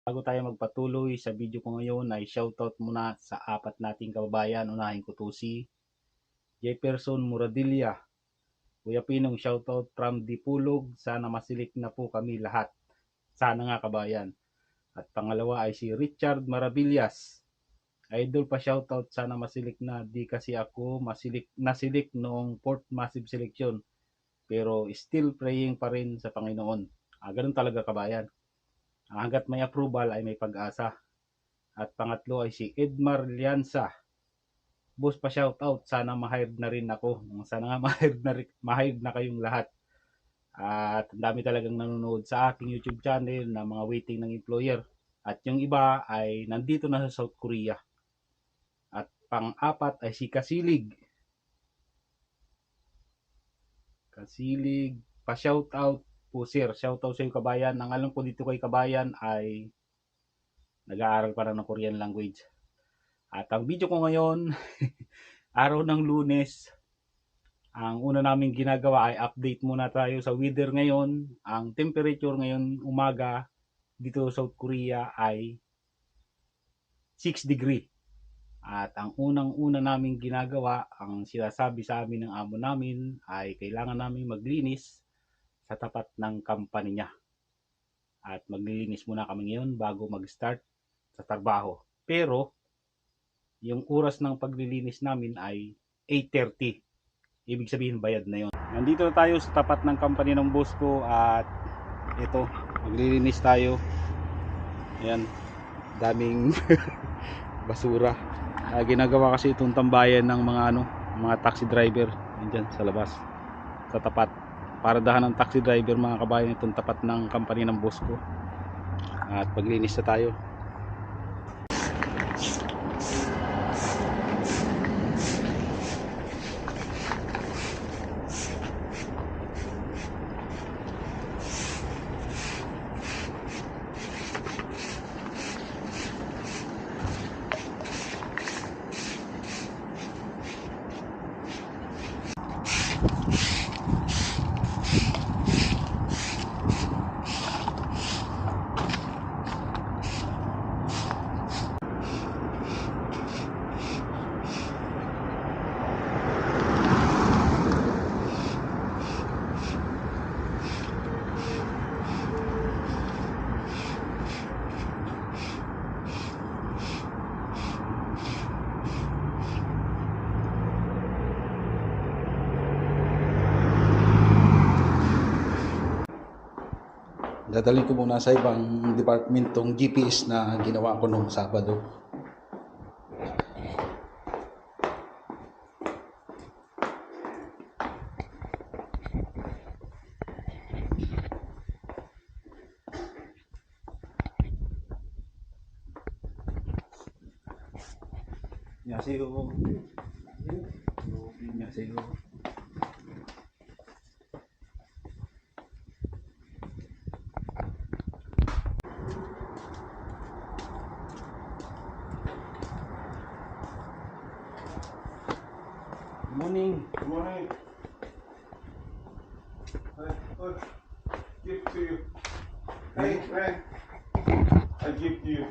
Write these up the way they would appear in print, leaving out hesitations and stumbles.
Bago tayo magpatuloy sa video ko ngayon ay shoutout muna sa apat nating kababayan. Unahin ko to si Jefferson Muradilla. Kuya Pinong, shoutout from Dipulog. Sana masilik na po kami lahat. Sana nga kabayan. At pangalawa ay si Richard Maravillas. Idol pa shoutout, sana masilik na. Di kasi ako nasilik noong 4th massive selection. Pero still praying pa rin sa Panginoon. Ganun talaga kabayan. Hanggat may approval ay may pag-asa. At pangatlo ay si Edmar Lianza. Boss pa shoutout, sana ma-hired na rin ako. Sana nga ma-hired na kayong lahat. At ang dami talagang nanonood sa aking YouTube channel na mga waiting ng employer. At yung iba ay nandito na sa South Korea. At pang-apat ay si Kasilig. Kasilig, pa-shoutout po sir. Shoutout sa iyo kabayan. Ang alam ko dito kay kabayan ay nag-aaral pa ng Korean language. At ang video ko ngayon, araw ng Lunes, ang una naming ginagawa ay update muna tayo sa weather ngayon. Ang temperature ngayon umaga dito sa South Korea ay 6 degree. At ang unang-una naming ginagawa, ang sinasabi sa amin ng amo namin ay kailangan namin maglinis sa tapat ng company niya. At maglilinis muna kami ngayon bago mag-start sa trabaho. Pero yung oras ng paglilinis namin ay 8:30. Ibig sabihin bayad na yon. Nandito na tayo sa tapat ng company ng boss ko at ito, maglilinis tayo. Ayan, daming basura. Ginagawa kasi itong tambayan ng mga taxi driver diyan sa labas, sa tapat. Paradahan ng taxi driver mga kabayan itong tapat ng company ng boss ko. At paglinis na tayo. Dadalhin ko muna sa ibang department tong GPS na ginawa ko nung Sabado. 안녕하세요. 안녕하세요. Good morning. Good morning. Give to you. Hey, man. I give to you.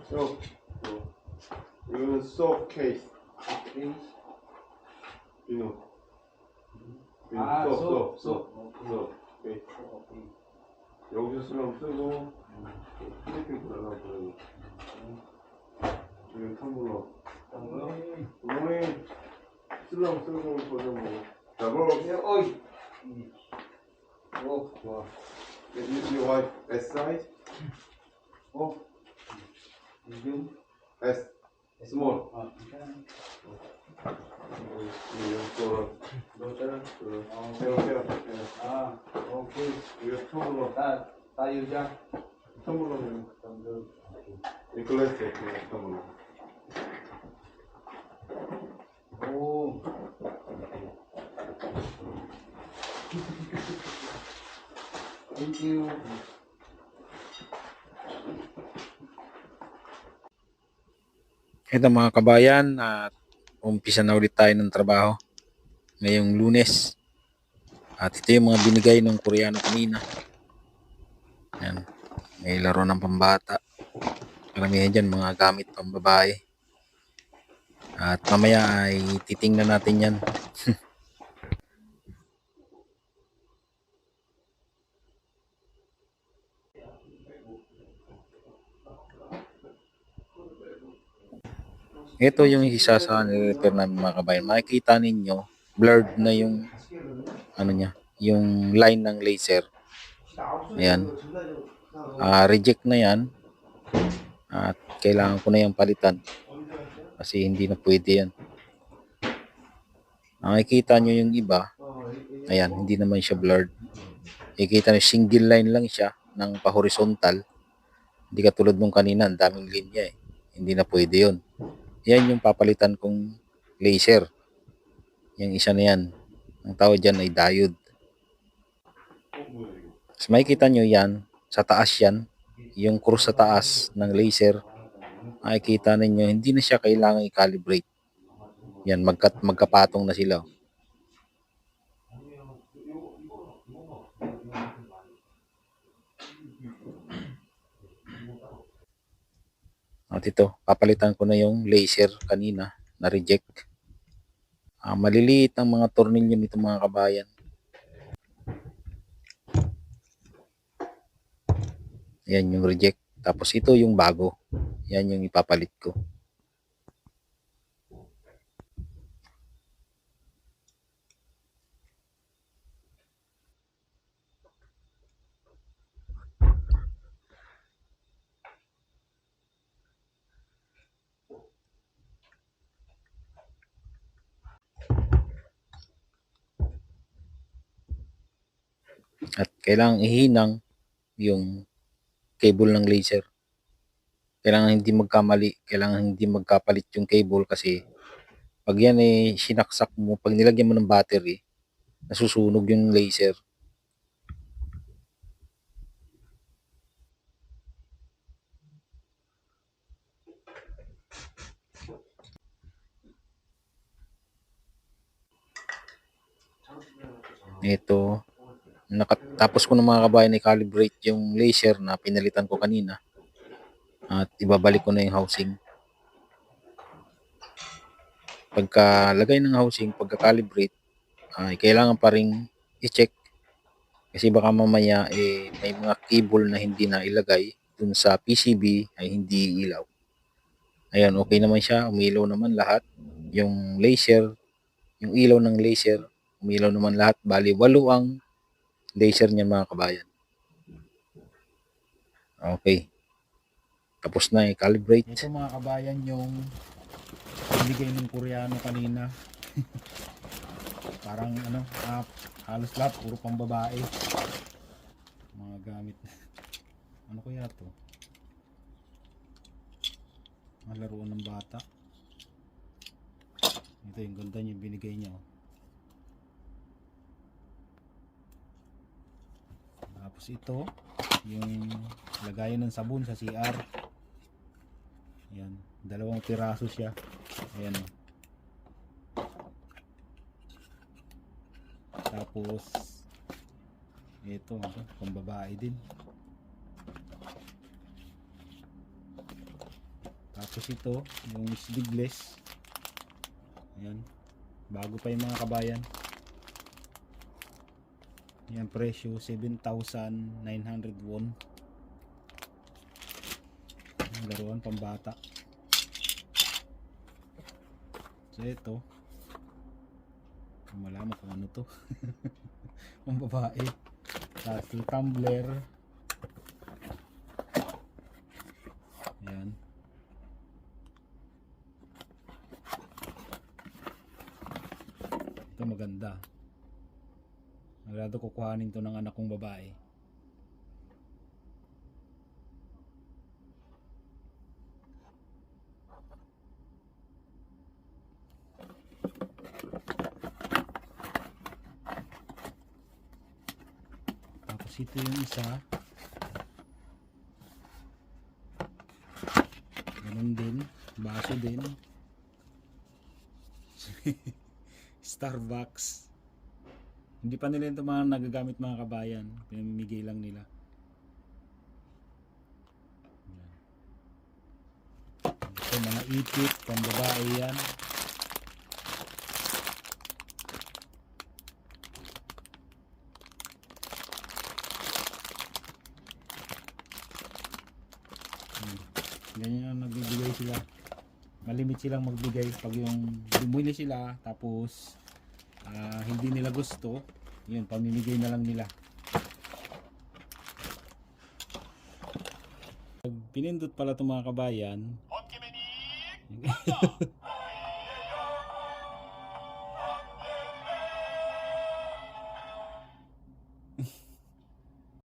So, 이거는 soap case. Okay. You know. soap. Okay. 여기서 쓰면 쓰고, 필리핀 들어가고, 이거 텀블러. 굿모닝. 쓰려면 쓰고, 버전 뭐. 잡어. 어이. 좋아. You like S size? medium. S. Small. 이거 Daughter. 세워. Okay. 이거 텀블러. Tayo dyan. 텀블러는 이 글래스 텀블러. Oh. Thank you. Ito mga kabayan, at umpisa na ulit tayo ng trabaho ngayong Lunes. At ito yung mga binigay ng Koreano kanina. Yan. May laro ng pambata. Karamihan dyan mga gamit pambabae. At mamaya ay titingnan natin yan. Ito yung isa sa nire-repair namin mga kabayan. Makikita ninyo, blurred na yung ano niya, yung line ng laser. Ayan. Reject na yan. At kailangan ko na yung palitan. Kasi hindi na pwede yan. Nakikita nyo yung iba. Ayan, hindi naman siya blurred. Nakikita nyo, single line lang siya ng pa-horizontal. Hindi katulad nung kanina, ang daming linya eh. Hindi na pwede yun. Yan yung papalitan kong laser. Yung isa na yan. Ang tawag dyan ay diode. So, makikita nyo yan. Sa taas yan. Yung cross sa taas ng laser. Makikita ninyo, hindi na siya kailangan i-calibrate. Yan, magkapatong na sila. At ito, papalitan ko na yung laser kanina na reject. Maliliit ang mga tornilyo nito mga kabayan. Yan yung reject. Tapos ito yung bago. Yan yung ipapalit ko. At kailangang ihinang yung cable ng laser. Kailangan hindi magkamali, kailangan hindi magkapalit yung cable kasi pag yan sinaksak mo, pag nilagyan mo ng battery, nasusunog yung laser. Ito, tapos ko ng mga kabayan i-calibrate yung laser na pinalitan ko kanina at ibabalik ko na yung housing. Pagkalagay ng housing, pagka-calibrate, kailangan pa rin i-check kasi baka mamaya may mga cable na hindi na ilagay dun sa PCB ay hindi ilaw. Ayan, okay naman siya, umilaw naman lahat. Yung laser, yung ilaw ng laser, umilaw naman lahat. Bali, 8 ang laser niya mga kabayan. Okay. Tapos na i-calibrate. Ito mga kabayan yung binigay ng Koreano kanina. Parang halos lahat puro pang babae. Mga gamit. Ano kaya to? Mga laruan ng bata. Ito yung ganda niya binigay niya. Tapos ito yung lagayan ng sabon sa CR. Yan, 2 piraso siya. Ayan. Tapos ito, pang babae din. Tapos ito, yung sleeveless. Ayan. Bago pa yung mga kabayan. Yan, presyo 7,900 won. Laruan pambata. So ito, malaman kung ano to. Pang babae. Tapos tumbler. Ayan. Ito maganda. Nagrado kukuhanin to ng anak kong babae. Tapos ito yung isa. Ganun din. Baso din. Starbucks. Hindi pa nila ito mga nagagamit mga kabayan. Pinamimigay lang nila. mga ipit, pambabae yan. Ganyan ang nagbibigay sila. Malimit silang magbigay pag yung bumili sila tapos hindi nila gusto, yun pamimigay na lang nila. Pag pinindot pala itong mga kabayan